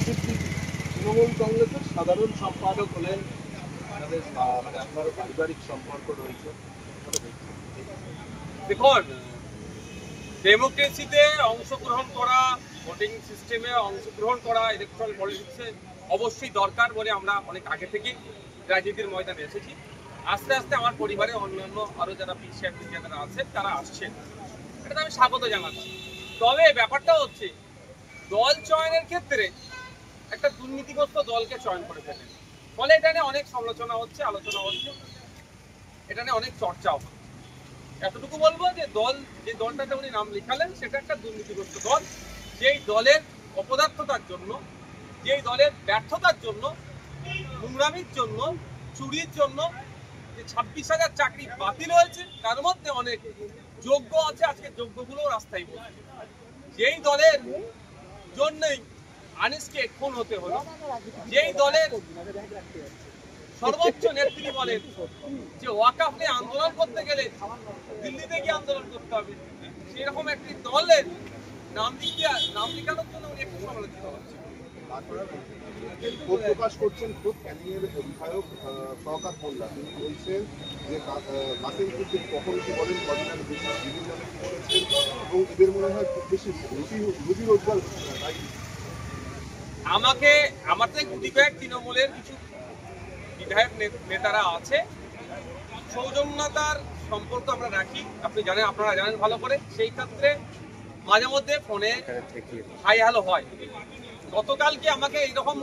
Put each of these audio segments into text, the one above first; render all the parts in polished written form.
তৃণমূল কংগ্রেসের সাধারণ সম্পাদক হলেন, তাদের মানে আপনার পারিবারিক সম্পর্ক রয়েছে। দেখুন, ডেমোক্রেসিতে অংশগ্রহণ করা, ভোটিং সিস্টেমে অংশগ্রহণ করা, ইলেকট্রাল পলিটিক্সে অবশ্যই দরকার বলে আমরা অনেক আগে থেকেই রাজনীতির ময়দানে এসেছি। আস্তে আস্তে আমার পরিবারে অন্যান্য আরও যারা পিছিয়ে যারা আছেন তারা আসছেন, এটা আমি স্বাগত জানাচ্ছি। তবে ব্যাপারটা হচ্ছে দল চয়নের ক্ষেত্রে একটা দুর্নীতিগ্রস্ত দলকে চয়ন করে ফেলেন, ফলে এটা নিয়ে অনেক সমালোচনা হচ্ছে, আলোচনা হচ্ছে, এটা নিয়ে অনেক চর্চাও হচ্ছে। এতটুকু বলবো যে যে দলটাতে উনি নাম লিখালেন সেটা একটা দুর্নীতিগ্রস্ত দল, যেই দলের অপদার্থতার জন্য, যেই দলের ব্যর্থতার জন্য, নোংরামির জন্য, চুরির জন্য যে 26,000 চাকরি বাতিল হয়েছে, তার মধ্যে অনেক যোগ্য আছে, আজকে যোগ্যগুলো রাস্তায় বসে। যেই দলের জন্যই আনিসকে খুন হতে হলো, যেই দলের সর্বোচ্চ নেত্রী বলেন যে ওয়াকাফ নিয়ে আন্দোলন করতে গেলে দিল্লিতে গিয়ে আন্দোলন করতে হবে, সেরকম একটি দলের নাম লিখানোর জন্য উনি একটু সমালোচিত হচ্ছে। ক্ষোভ প্রকাশ করছেন খুব ক্যানিংয়ের বিধায়ক শওকত মোল্লা। তিনি বলছেন যে কাসেম সিদ্দিক কখন কি বলেন, কদিন আগে বিভিন্ন করেছেন এবং এদের মনে হয় খুব বেশি রুজি রোজগার। আমার থেকে গুটি কয়েক তৃণমূলের কিছু বিধায়ক নেতারা আছে, সৌজন্যতার সম্পর্ক আমরা রাখি, আপনারা জানেন ভালো করে। সেই ক্ষেত্রে মাঝে মধ্যে ফোনে হাই হ্যালো হয়। গতকালকে আমাকে এইরকম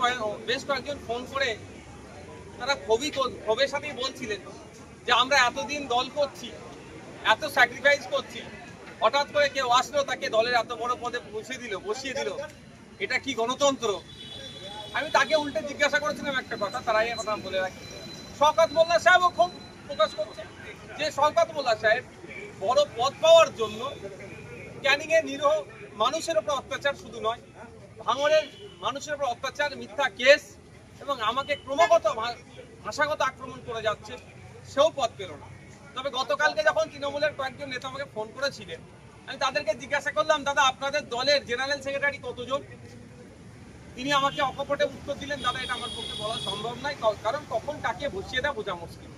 বেশ কয়েকজন ফোন করে তারা ক্ষোভের সাথেই বলছিলেন যে আমরা এতদিন দল করছি, এত স্যাক্রিফাইস করছি, হঠাৎ করে কেউ আসলো তাকে দলের এত বড় পদে বসিয়ে দিল, এটা কি গণতন্ত্র? আমি তাকে উল্টে জিজ্ঞাসা করেছিলাম একটা কথা, তারাই কথা বলে রাখি। শওকত মোল্লা সাহেবও ক্ষোভ প্রকাশ করছে যে শওকত মোল্লা সাহেব বড় পদ পাওয়ার জন্য ক্যানিংয়ে নিরীহ মানুষের উপর অত্যাচার, শুধু নয় ভাঙড়ের মানুষের উপর অত্যাচার, মিথ্যা কেস এবং আমাকে ক্রমাগত ভাষাগত আক্রমণ করে যাচ্ছে, সেও পদ পেল না। তবে গতকালকে যখন তৃণমূলের কয়েকজন নেতা আমাকে ফোন করেছিলেন, আমি তাদেরকে জিজ্ঞাসা করলাম, দাদা আপনাদের দলের জেনারেল সেক্রেটারি কতজন? তিনি আমাকে অকপটে উত্তর দিলেন, দাদা এটা আমার পক্ষে বলা সম্ভব নয়, কারণ কখন কাকে বসিয়ে দেয় বোঝা মুশকিল।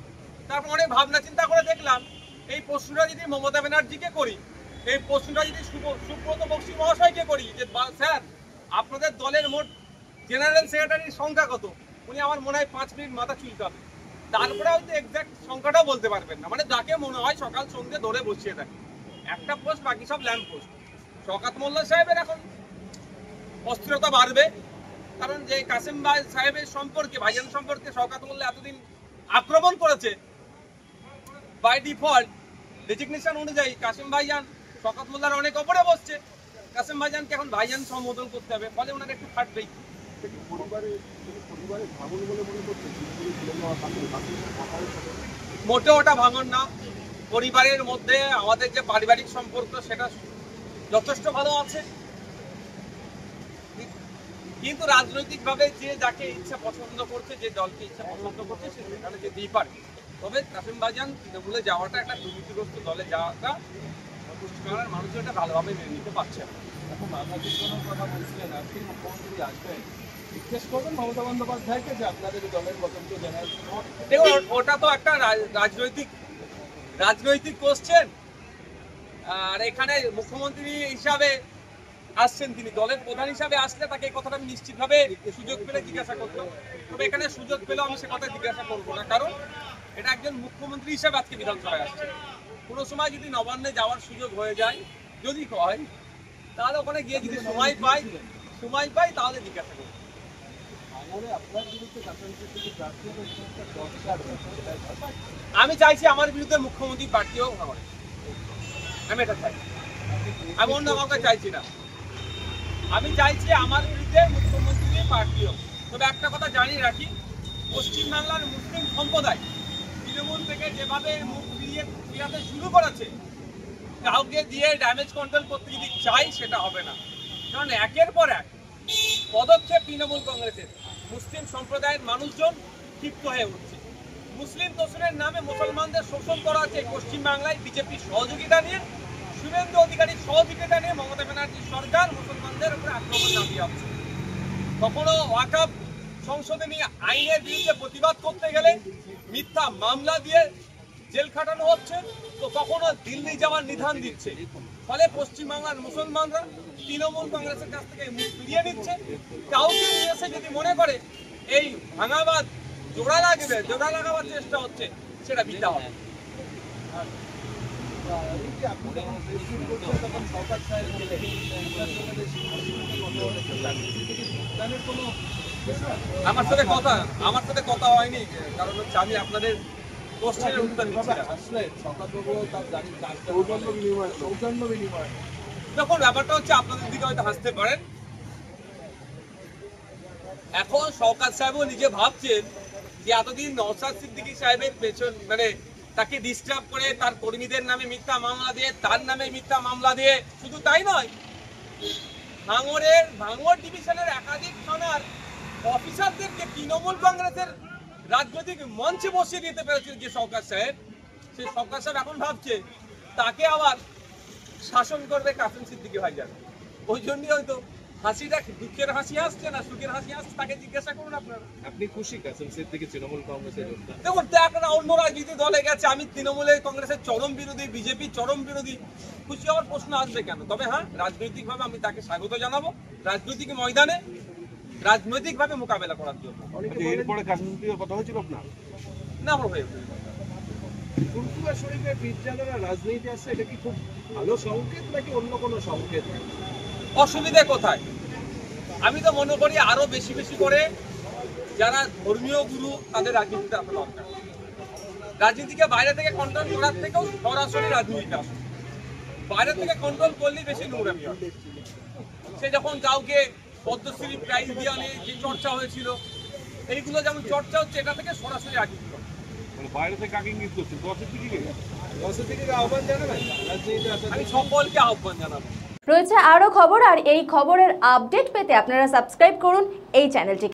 তারপর অনেক ভাবনা চিন্তা করে দেখলাম এই প্রশ্নটা যদি মমতা ব্যানার্জিকে করি, এই প্রশ্নটা যদি সুব্রত বক্সী মহাশয়কে করি যে স্যার আপনাদের দলের মোট জেনারেল সেক্রেটারির সংখ্যা কত, উনি আমার মনে হয় 5 মিনিট মাথা চুলকাবে, তারপরে হয়তো এক্সাক্ট সংখ্যাটাও বলতে পারবেন না। মানে যাকে মনে হয় সকাল সন্ধ্যে ধরে বসিয়ে দেয়, একটা পোস্ট, বাকি সব ল্যাম্প পোস্ট। শওকত মোল্লা সাহেবের এখন অস্থিরতা বাড়বে, কারণ যে কাসেম ভাই সাহেবের সম্পর্কে, ভাইজান সম্পর্কে শওকত মোল্লা এতদিন আক্রমণ করেছে, বাই ডিফল্ট ডেজিগনেশন অনুযায়ী কাসেম ভাইজান শওকত মোল্লার অনেক ওপরে বসছে, কাসেম ভাইজানকে এখন ভাইজান সম্বোধন করতে হবে, ফলে ওনার একটু ফাটবেই। মোটেও ওটা ভাঙন না। পরিবারের মধ্যে আমাদের যে পারিবারিক সম্পর্ক সেটা যথেষ্ট ভালো আছে, কিন্তু রাজনৈতিকভাবে যে যাকে ইচ্ছা পছন্দ করছে, যে দলকে ইচ্ছা পছন্দ করছে, সে সেখানে যেতেই পারে। তবে কাসেম ভাইজান তৃণমূলে যাওয়াটা, একটা দুর্নীতিগ্রস্ত দলে যাওয়াটা পশ্চিমবাংলার মানুষ এটা ভালোভাবে মেনে নিতে পারছে না। এখন বাংলাদেশ কথা বলছিলেন, আজকে মুখ্যমন্ত্রী আসবেন, জিজ্ঞেস করবেন মমতা বন্দ্যোপাধ্যায়কে যে আপনাদের দলের পছন্দ জেনারেল। দেখুন, ওটা তো একটা রাজনৈতিক কোশ্চেন, আর এখানে মুখ্যমন্ত্রী হিসাবে আসছেন, তিনি দলের প্রধান হিসাবে আসলে তাকে এই কথাটা আমি নিশ্চিতভাবে সুযোগ পেলে জিজ্ঞাসা করতাম। তবে এখানে সুযোগ পেলেও আমি সে কথা জিজ্ঞাসা করবো না, কারণ এটা একজন মুখ্যমন্ত্রী হিসাবে আজকে বিধানসভায় আসছে। কোনো সময় যদি নবান্নে যাওয়ার সুযোগ হয়ে যায়, যদি হয়, তাহলে ওখানে গিয়ে যদি সময় পাই তাহলে জিজ্ঞাসা করবো। আমি চাইছি আমার বিরুদ্ধে মুখ্যমন্ত্রী প্রার্থীও হয়, আমি এটা চাই, আমি অন্য কাউকে চাইছি না। আমি চাইছি আমার বিরুদ্ধে মুখ্যমন্ত্রী প্রার্থীও। তবে একটা কথা জানিয়ে রাখি, পশ্চিমবাংলার মুসলিম সম্প্রদায় তৃণমূল থেকে যেভাবে মুখ ফিরাতে শুরু করেছে, কাউকে দিয়ে ড্যামেজ কন্ট্রোল করতে যদি চাই সেটা হবে না, কারণ একের পর এক পদক্ষেপ তৃণমূল কংগ্রেসের মুসলিম সম্প্রদায়ের মানুষজন ক্ষিপ্ত হয়ে উঠছে। মুসলিম তোষণের নামে মুসলমানদের শোষণ করা হচ্ছে পশ্চিমবাংলায় বিজেপির সহযোগিতা নিয়ে, শুভেন্দু অধিকারীর সহযোগিতা নিয়ে মমতা ব্যানার্জির সরকার মুসলমানদের উপরে আক্রমণ চালিয়ে যাচ্ছে। কখনো ওয়াকফ সংশোধনী আইনের বিরুদ্ধে প্রতিবাদ করতে গেলে মিথ্যা মামলা দিয়ে জেল খাটানো হচ্ছে, তো কখনো দিল্লি যাওয়ার নিধান দিচ্ছে। ফলে পশ্চিমবাংলার মুসলমানরা তৃণমূল কংগ্রেসের কাছ থেকে মুখ ফিরিয়ে নিচ্ছে। কাউকে নিয়ে এসে যদি মনে করে এই ভাঙাবাদ জোড়া লাগাবার চেষ্টা হচ্ছে, সেটা বৃথা হবে। আমার সাথে কথা হয়নি, কারণ হচ্ছে আমি আপনাদের কোশ্চেনের উত্তর দেখুন, ব্যাপারটা হচ্ছে আপনাদের দিকে হয়তো হাসতে পারেন। এখন শওকত সাহেবও নিজে ভাবছেন যে এতদিন নওশাদ সিদ্দিকী সাহেবের পেছন মানে তাকে ডিস্টার্ব করে তার কর্মীদের নামে মিথ্যা মামলা দিয়ে, তার নামে মিথ্যা মামলা দিয়ে, শুধু তাই নয়, ভাঙড় ডিভিশনের একাধিক থানার অফিসারদেরকে তৃণমূল কংগ্রেসের রাজনৈতিক মঞ্চে বসিয়ে দিতে পেরেছিল যে শওকত সাহেব, সেই শওকত সাহেব এখন ভাবছে তাকে আবার শাসন করবে কাসেম সিদ্দিকী ভাইজান। ওই জন্যই হয়তো হাসিটা দুঃখের হাসি আসছে না সুখের হাসি আসছে, তাকে জিজ্ঞাসা করুন আপনারা। আপনি খুশি কাসেম সিদ্দিকী তৃণমূল কংগ্রেসের যোদ্ধা? দেখুন, একটা অন্য রাজনীতি দলে গেছে, আমি তৃণমূলের কংগ্রেসের চরম বিরোধী, বিজেপি চরম বিরোধী, খুশি হওয়ার প্রশ্ন আসবে কেন? তবে হ্যাঁ, রাজনৈতিকভাবে আমি তাকে স্বাগত জানাবো রাজনৈতিক ময়দানে রাজনৈতিকভাবে মোকাবেলা করার জন্য। এরপরে কাসেম সিদ্দিকীর কথা হয়েছিল আপনার? না, আমার হয়ে ফুরফুরা শরীফের বিদ্যালয়ের রাজনীতি আছে, এটা কি খুব ভালো সংকেত নাকি অন্য কোনো সংকেত? অসুবিধে কোথায়? আমি তো মনে করি আরো বেশি বেশি করে যারা ধর্মীয় গুরু তাদের রাজনীতিতে আসা দরকার। রাজনীতিকে বাইরে থেকে কন্ট্রোল করার থেকেও সরাসরি রাজনীতিতে আসে। বাইরে থেকে কন্ট্রোল করলেই বেশি নোংরামি হয়। সে যখন কাউকে পদ্মশ্রী প্রাইজ দিয়ে নিয়ে যে চর্চা হয়েছিল, এইগুলো যেমন চর্চা হচ্ছে, এটা থেকে সরাসরি রাজনীতি করে। বাইরে থেকে কাকে ইঙ্গিত করছে? সিদ্দিকীকে আহ্বান জানাবেন রাজনীতিতে আসার? আমি সকলকে আহ্বান জানাবো। রয়েছে আরও খবর, আর এই খবরের আপডেট পেতে আপনারা সাবস্ক্রাইব করুন এই চ্যানেলটি।